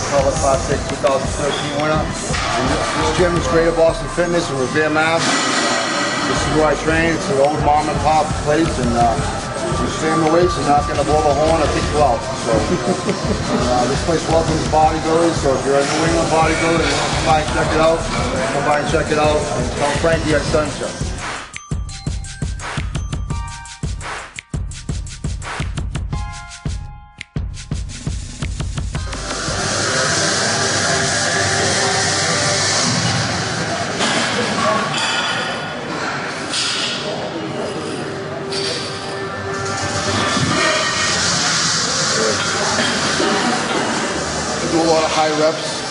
Jay Cutler Classic 2013 winner. And this gym is Greater Boston Fitness in Revere, Mass. This is where I train. It's an old mom and pop place, and you stand the weights, you're not going to blow the horn or kick you out. So this place welcomes bodybuilders. So if you're a New England bodybuilder and you want to come by and check it out, come by and check it out. And tell Frankie I sent you. Do a lot of high reps.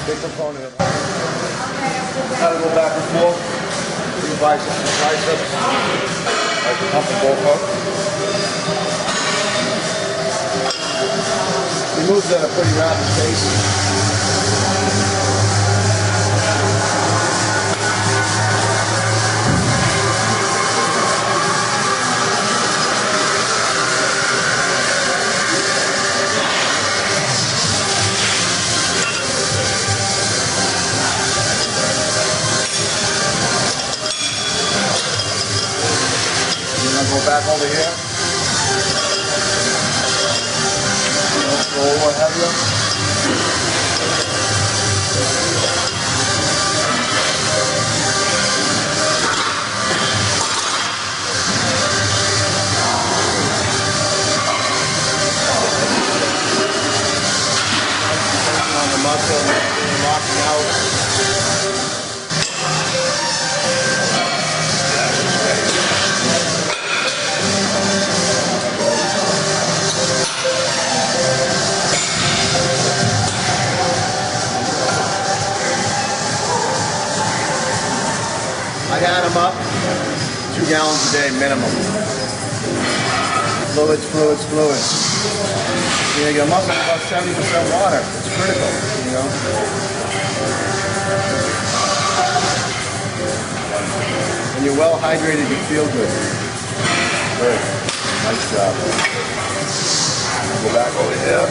Big component of it. How to go back and forth. Do biceps and triceps. Like the pump and bull hook. He moves at a pretty rapid pace. Go back over here. Go a little heavier. On the muscle, locking out. I had them up 2 gallons a day minimum. Fluids. You know, your muscle is about 70% water. It's critical, you know. When you're well hydrated, you feel good. Good. Nice job. Go back over here.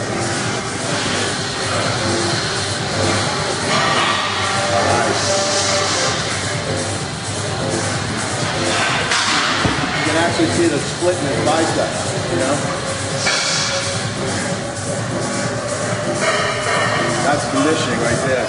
You can actually see the split in his bicep, you know? That's conditioning right there.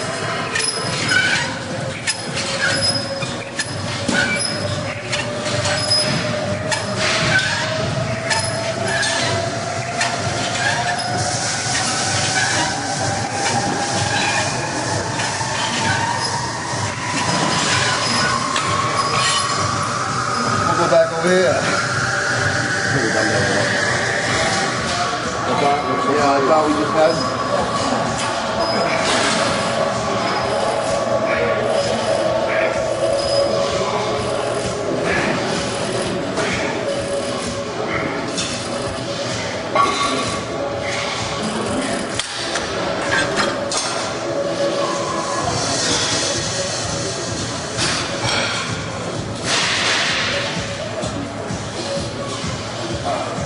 We'll go back over here. I thought we just had.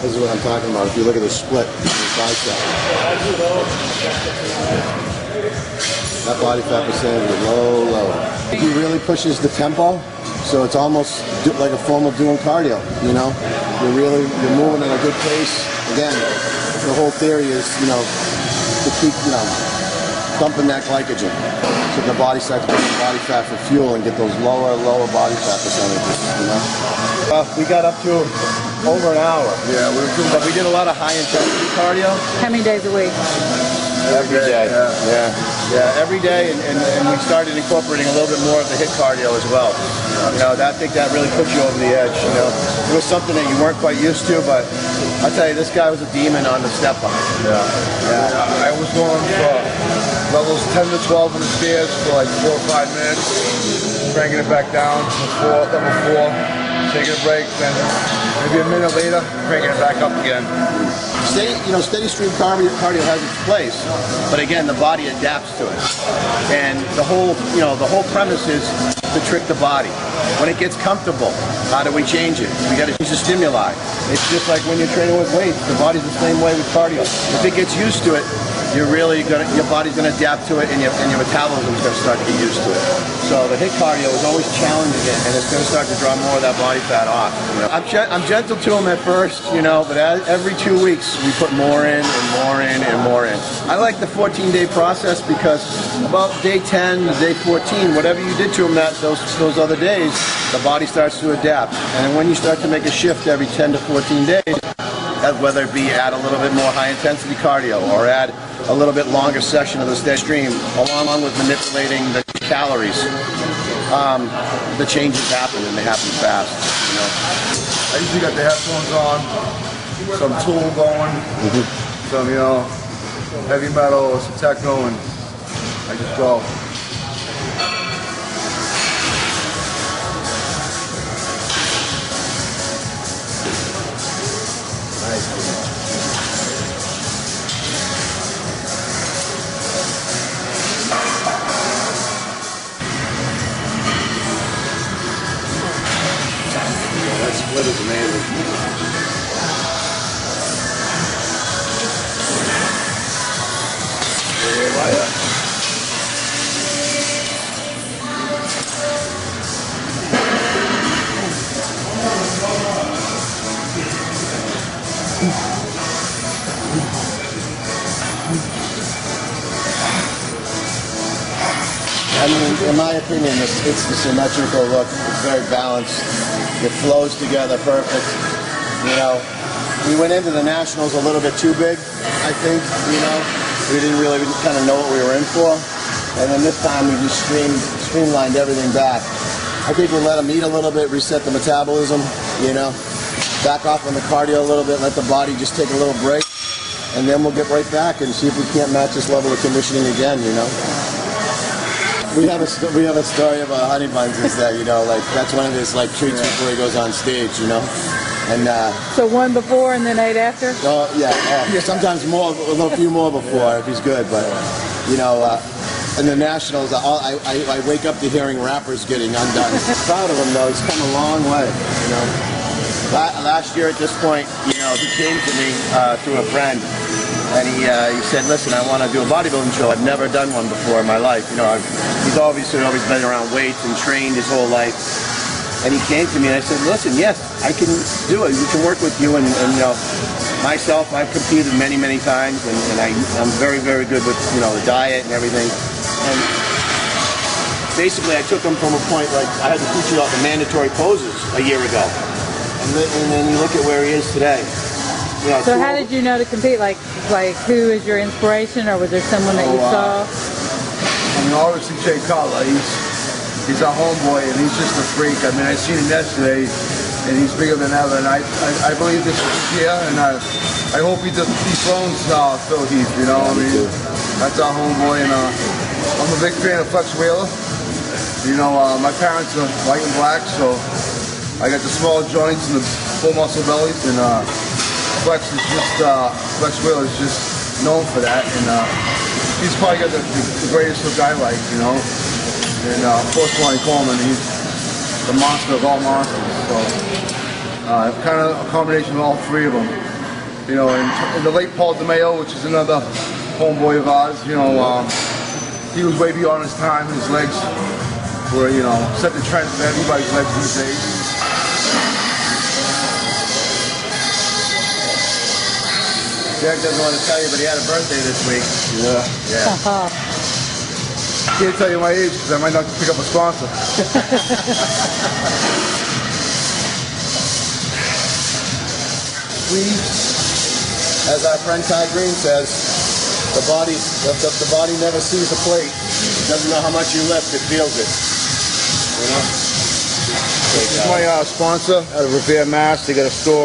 This is what I'm talking about. If you look at the split in the bicep, that body fat percentage is low. He really pushes the tempo, so it's almost like a form of doing cardio. You know, you're moving at a good pace. Again, the whole theory is, you know, to keep, you know, dumping that glycogen, so the body starts burning body fat for fuel and get those lower body fat percentages. You know, we got up to over an hour. Yeah, but we did a lot of high intensity cardio. How many days a week? Every day. Yeah, every day, and we started incorporating a little bit more of the HIIT cardio as well. You know, I think that really put you over the edge. You know, it was something that you weren't quite used to, but I tell you, this guy was a demon on the step line. Yeah. I was going for levels 10 to 12 on the stairs for like 4 or 5 minutes, cranking it back down to level 4, taking a break, then maybe a minute later, cranking it back up again. Steady stream cardio has its place, but again, the body adapts to it. And the whole premise is to trick the body. When it gets comfortable, how do we change it? We got to change the stimuli. It's just like when you're training with weights. The body's the same way with cardio. If it gets used to it, your body's gonna adapt to it, and your metabolism's gonna start to get used to it. So the HIIT cardio is always challenging it, and it's gonna start to draw more of that body fat off. You know? I'm gentle to them at first, you know, but every 2 weeks we put more in and more in and more in. I like the 14-day process because about day 10 to day 14, whatever you did to them those other days, the body starts to adapt. And then when you start to make a shift every 10 to 14 days, whether it be add a little bit more high-intensity cardio or add a little bit longer session of the steady stream, along with manipulating the calories, the changes happen, and they happen fast. You know? I usually got the headphones on, some Tool going, some, you know, heavy metal or some techno, and I just go. That split is amazing. I mean, in my opinion, it's the symmetrical look. It's very balanced. It flows together perfect. You know, we went into the Nationals a little bit too big, I think, you know. We didn't really kind of know what we were in for. And then this time we just streamlined everything back. I think we'll let them eat a little bit, reset the metabolism, you know. Back off on the cardio a little bit, let the body just take a little break. And then we'll get right back and see if we can't match this level of conditioning again, you know. We have a story about Honey Buns is that, you know, like that's one of his like treats before he goes on stage, you know. And so one before and then 8 after? Oh yeah, sometimes more, a few more before if he's good, but you know, in the Nationals, I wake up to hearing rappers getting undone. Proud of him though, he's come a long way, you know. Last year at this point, you know, he came to me through a friend. And he said, listen, I want to do a bodybuilding show. I've never done one before in my life. You know, he's obviously always been around weights and trained his whole life. And he came to me and I said, listen, yes, I can do it. We can work with you. And you know, myself, I've competed many, many times. And I'm very, very good with, you know, the diet and everything. And basically, I took him from a point like I had to teach you all the mandatory poses a year ago. And then you look at where he is today. You know, so how did you know to compete? Like who is your inspiration, or was there someone that you saw? I mean, obviously Jay Cutler. He's our homeboy, and he's just a freak. I mean, I seen him yesterday, and he's bigger than ever. And I believe this is here, and I hope he just dethrones Phil Heath. You know, I mean, that's our homeboy, and I'm a big fan of Flex Wheeler. You know, my parents are white and black, so I got the small joints and the full muscle bellies, and Flex Wheeler is just known for that, and he's probably got the greatest look I like, you know. And of course, Lonnie Coleman, he's the monster of all monsters. So kind of a combination of all three of them, you know. And the late Paul DeMeo, which is another homeboy of ours, you know, he was way beyond his time. His legs were, you know, set the trend for everybody's legs these days. Derek doesn't want to tell you, but he had a birthday this week. Yeah. Can't tell you my age because I might not pick up a sponsor. As our friend Ty Green says, the body never sees a plate. It doesn't know how much you lift, it feels it. You know? This is my sponsor out of Revere, Mass. They got a store.